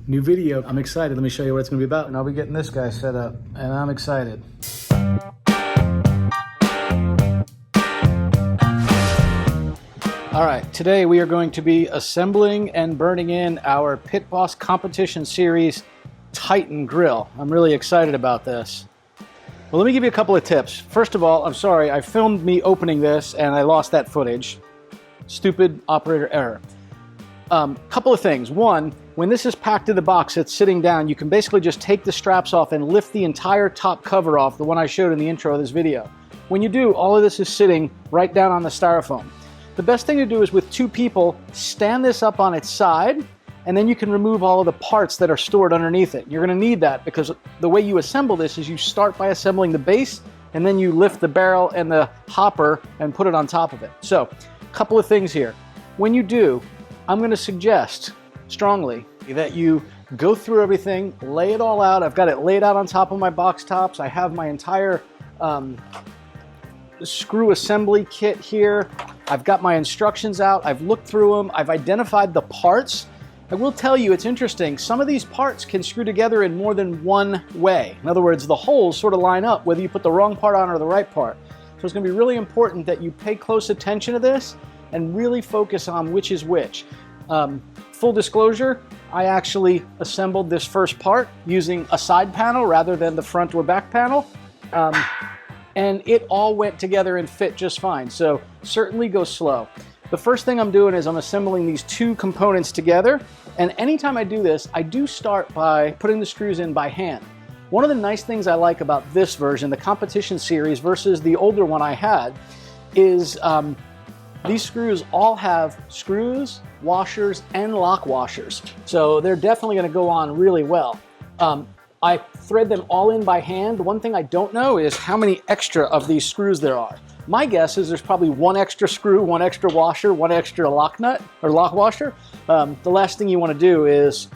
New video. I'm excited. Let me show you what it's going to be about. And I'll be getting this guy set up, and I'm excited. All right, today we are going to be assembling and burning in our Pit Boss Competition Series Titan grill. I'm really excited about this. Well, let me give you a couple of tips. First of all, I'm sorry, I filmed me opening this and I lost that footage. Stupid operator error. Couple of things. One, when this is packed in the box, it's sitting down, you can basically just take the straps off and lift the entire top cover off, the one I showed in the intro of this video. When you do, all of this is sitting right down on the styrofoam. The best thing to do is with two people, stand this up on its side, and then you can remove all of the parts that are stored underneath it. You're going to need that because the way you assemble this is you start by assembling the base, and then you lift the barrel and the hopper and put it on top of it. So, a couple of things here. When you do, I'm going to suggest strongly that you go through everything, lay it all out. I've got it laid out on top of my box tops. I have my entire screw assembly kit here. I've got my instructions out. I've looked through them. I've identified the parts. I will tell you, it's interesting. Some of these parts can screw together in more than one way. In other words, the holes sort of line up, whether you put the wrong part on or the right part. So it's going to be really important that you pay close attention to this and really focus on which is which. Full disclosure, I actually assembled this first part using a side panel rather than the front or back panel. And it all went together and fit just fine. So certainly go slow. The first thing I'm doing is I'm assembling these two components together. And anytime I do this, I do start by putting the screws in by hand. One of the nice things I like about this version, the competition series versus the older one I had, is these screws all have screws, washers, and lock washers. So they're definitely going to go on really well. I thread them all in by hand. One thing I don't know is how many extra of these screws there are. My guess is there's probably one extra screw, one extra washer, one extra lock nut or lock washer. The last thing you want to do is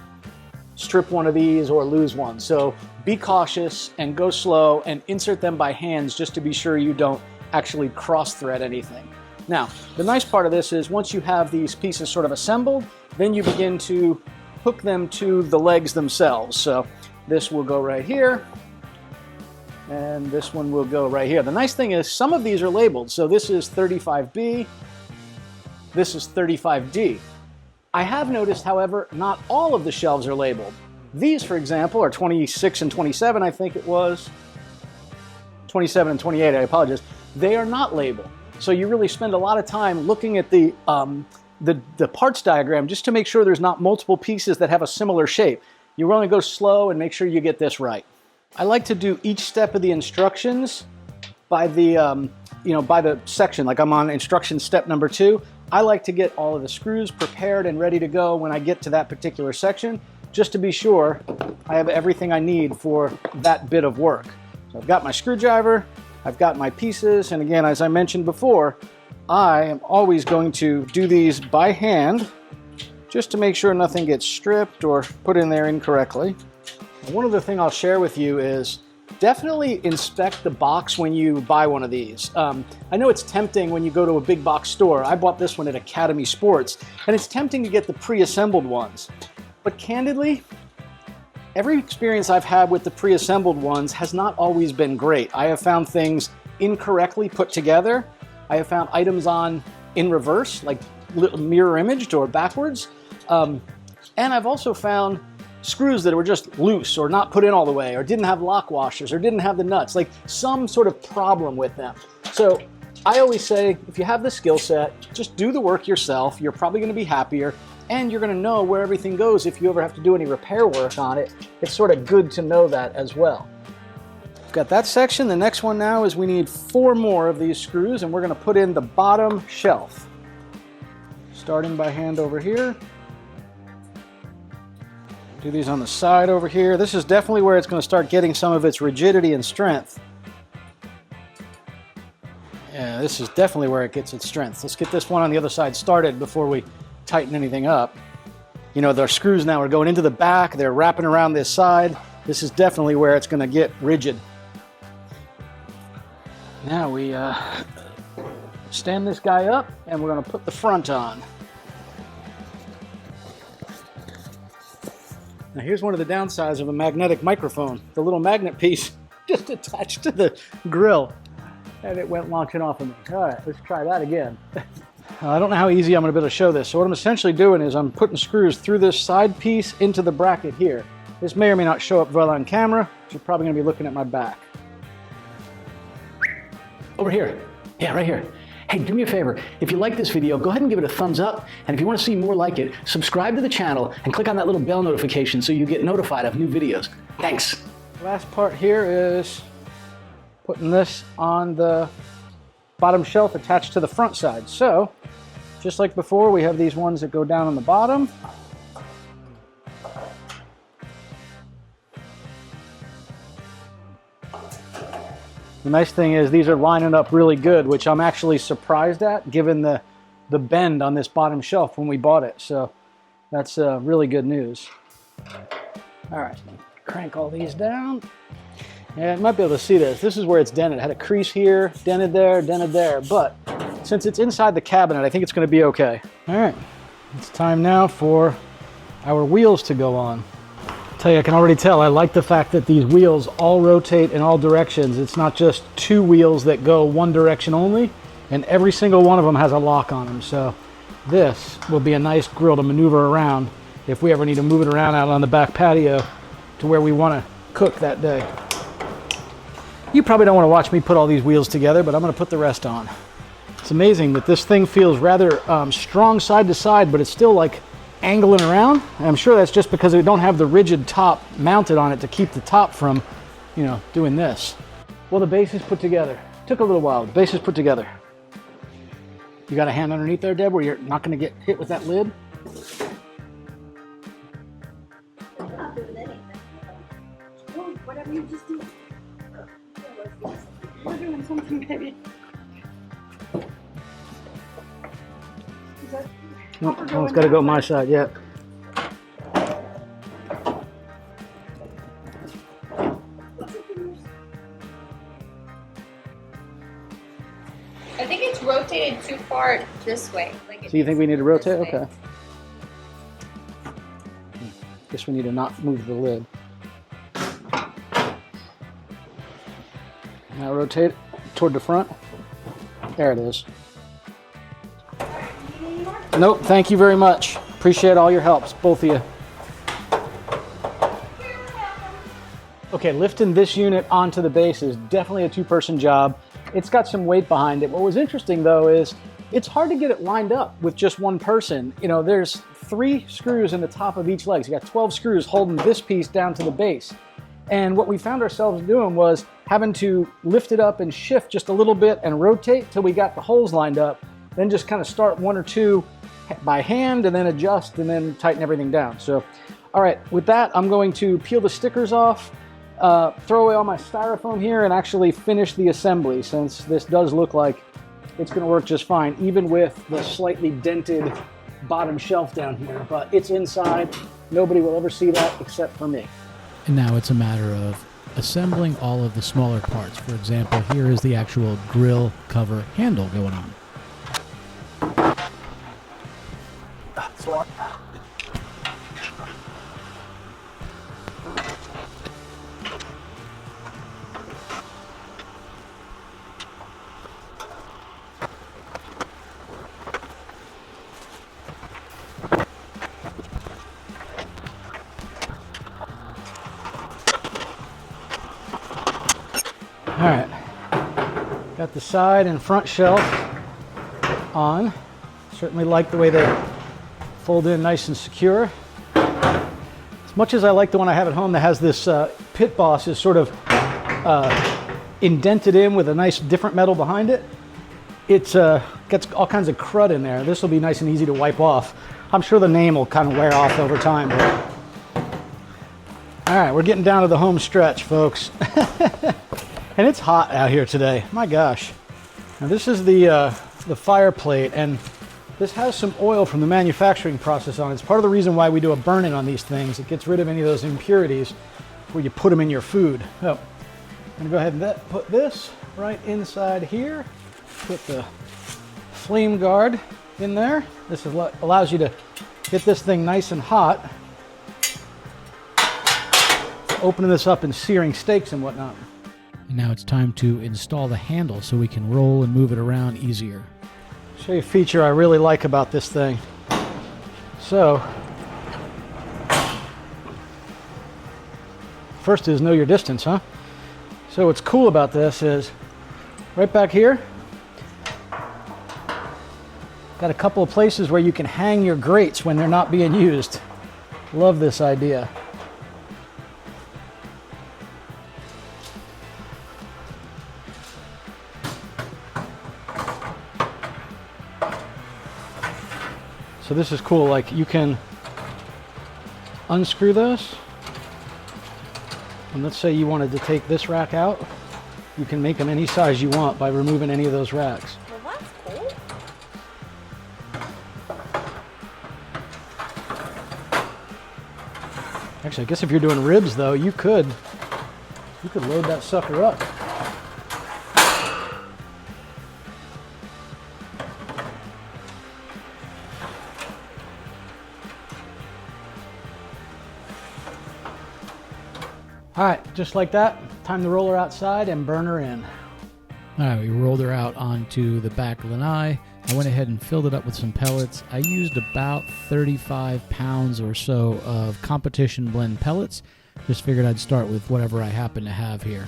strip one of these or lose one. So be cautious and go slow and insert them by hands just to be sure you don't actually cross thread anything. Now, the nice part of this is once you have these pieces sort of assembled, then you begin to hook them to the legs themselves. So this will go right here, and this one will go right here. The nice thing is some of these are labeled. So this is 35B, this is 35D. I have noticed, however, not all of the shelves are labeled. These, for example, are 26 and 27, I think it was. 27 and 28, I apologize. They are not labeled. So you really spend a lot of time looking at the parts diagram just to make sure there's not multiple pieces that have a similar shape. You want to go slow and make sure you get this right. I like to do each step of the instructions by the, by the section. Like I'm on instruction step number 2. I like to get all of the screws prepared and ready to go when I get to that particular section, just to be sure I have everything I need for that bit of work. So I've got my screwdriver, I've got my pieces, and again, as I mentioned before, I am always going to do these by hand just to make sure nothing gets stripped or put in there incorrectly. One other thing I'll share with you is definitely inspect the box when you buy one of these. I know it's tempting when you go to a big box store. I bought this one at Academy Sports, and it's tempting to get the pre-assembled ones. But candidly, every experience I've had with the pre-assembled ones has not always been great. I have found things incorrectly put together. I have found items on in reverse, like mirror imaged or backwards. And I've also found screws that were just loose or not put in all the way or didn't have lock washers or didn't have the nuts, like some sort of problem with them. So I always say, if you have the skill set, just do the work yourself. You're probably going to be happier, and you're going to know where everything goes if you ever have to do any repair work on it. It's sort of good to know that as well. We've got that section. The next one now is we need 4 more of these screws, and we're going to put in the bottom shelf. Starting by hand over here. Do these on the side over here. This is definitely where it's going to start getting some of its rigidity and strength. Yeah, this is definitely where it gets its strength. Let's get this one on the other side started before we tighten anything up. You know, the screws now are going into the back. They're wrapping around this side. This is definitely where it's going to get rigid. Now we stand this guy up, and we're going to put the front on. Now here's one of the downsides of a magnetic microphone. The little magnet piece just attached to the grill, and it went launching off of me. All right, let's try that again. I don't know how easy I'm going to be able to show this. So what I'm essentially doing is I'm putting screws through this side piece into the bracket here. This may or may not show up well on camera. You're probably going to be looking at my back. Over here. Yeah, right here. Hey, do me a favor. If you like this video, go ahead and give it a thumbs up. And if you want to see more like it, subscribe to the channel and click on that little bell notification so you get notified of new videos. Thanks. Last part here is putting this on the bottom shelf attached to the front side. So, just like before, we have these ones that go down on the bottom. The nice thing is these are lining up really good, which I'm actually surprised at given the bend on this bottom shelf when we bought it. So that's really good news. All right, crank all these down. Yeah, you might be able to see this. This is where it's dented. It had a crease here, dented there, but since it's inside the cabinet, I think it's going to be okay. All right, it's time now for our wheels to go on. Tell you, I can already tell I like the fact that these wheels all rotate in all directions. It's not just two wheels that go one direction only, and every single one of them has a lock on them. So this will be a nice grill to maneuver around if we ever need to move it around out on the back patio to where we want to cook that day. You probably don't want to watch me put all these wheels together, but I'm going to put the rest on. It's amazing that this thing feels rather strong side to side, but it's still like angling around. And I'm sure that's just because we don't have the rigid top mounted on it to keep the top from, you know, doing this. Well, the base is put together. Took a little while. The base is put together. You got a hand underneath there, Deb, where you're not going to get hit with that lid? I'm not doing anything. Oh, whatever you just did. We're doing something, baby. Is that... No, oh, it's got to go my side, yeah. I think it's rotated too far this way. Like So you think we need to rotate? way. Okay. Guess we need to not move the lid. Now rotate it toward the front. There it is. Nope, thank you very much. Appreciate all your helps, both of you. Okay, lifting this unit onto the base is definitely a two-person job. It's got some weight behind it. What was interesting though is it's hard to get it lined up with just one person. You know, there's 3 screws in the top of each leg. So you got 12 screws holding this piece down to the base. And what we found ourselves doing was having to lift it up and shift just a little bit and rotate till we got the holes lined up. Then just kind of start 1 or 2 by hand and then adjust and then tighten everything down. So, all right, with that, I'm going to peel the stickers off, throw away all my styrofoam here, and actually finish the assembly, since this does look like it's going to work just fine, even with the slightly dented bottom shelf down here. But it's inside. Nobody will ever see that except for me. And now it's a matter of assembling all of the smaller parts. For example, here is the actual grill cover handle going on. All right, got the side and front shelf on. Certainly like the way they fold in nice and secure. As much as I like the one I have at home that has this pit boss is sort of indented in with a nice different metal behind it, it's gets all kinds of crud in there. This will be nice and easy to wipe off. I'm sure the name will kind of wear off over time. But... all right, we're getting down to the home stretch, folks. And it's hot out here today. My gosh. Now this is the fire plate, and this has some oil from the manufacturing process on it. It's part of the reason why we do a burn-in on these things. It gets rid of any of those impurities where you put them in your food. So I'm gonna go ahead and put this right inside here. Put the flame guard in there. This is what allows you to get this thing nice and hot. opening this up and searing steaks and whatnot. And now it's time to install the handle so we can roll and move it around easier. Show you a feature I really like about this thing. So, first is know your distance, huh? So what's cool about this is, right back here, got a couple of places where you can hang your grates when they're not being used. Love this idea. So this is cool, like you can unscrew this, and let's say you wanted to take this rack out, you can make them any size you want by removing any of those racks. Well, that's cool. Actually, I guess if you're doing ribs though, you could load that sucker up. All right, just like that, time to roll her outside and burn her in. All right, we rolled her out onto the back lanai. I went ahead and filled it up with some pellets. I used about 35 pounds or so of competition blend pellets. Just figured I'd start with whatever I happen to have here.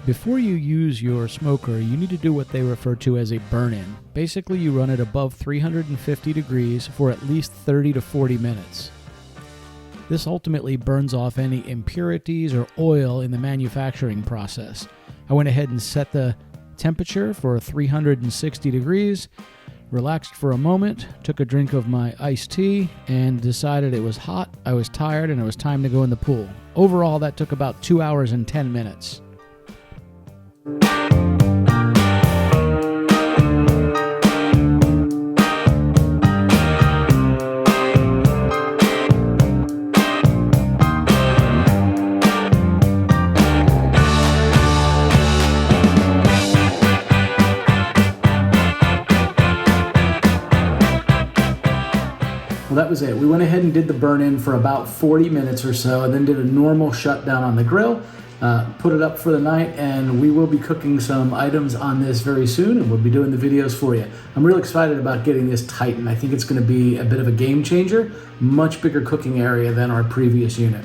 Before you use your smoker, you need to do what they refer to as a burn-in. Basically, you run it above 350 degrees for at least 30 to 40 minutes. This ultimately burns off any impurities or oil in the manufacturing process. I went ahead and set the temperature for 360 degrees, relaxed for a moment, took a drink of my iced tea, and decided it was hot, I was tired, and it was time to go in the pool. Overall, that took about 2 hours and 10 minutes. Well, that was it. We went ahead and did the burn-in for about 40 minutes or so, and then did a normal shutdown on the grill, put it up for the night, and we will be cooking some items on this very soon, and we'll be doing the videos for you. I'm real excited about getting this Titan. I think it's going to be a bit of a game changer, much bigger cooking area than our previous unit.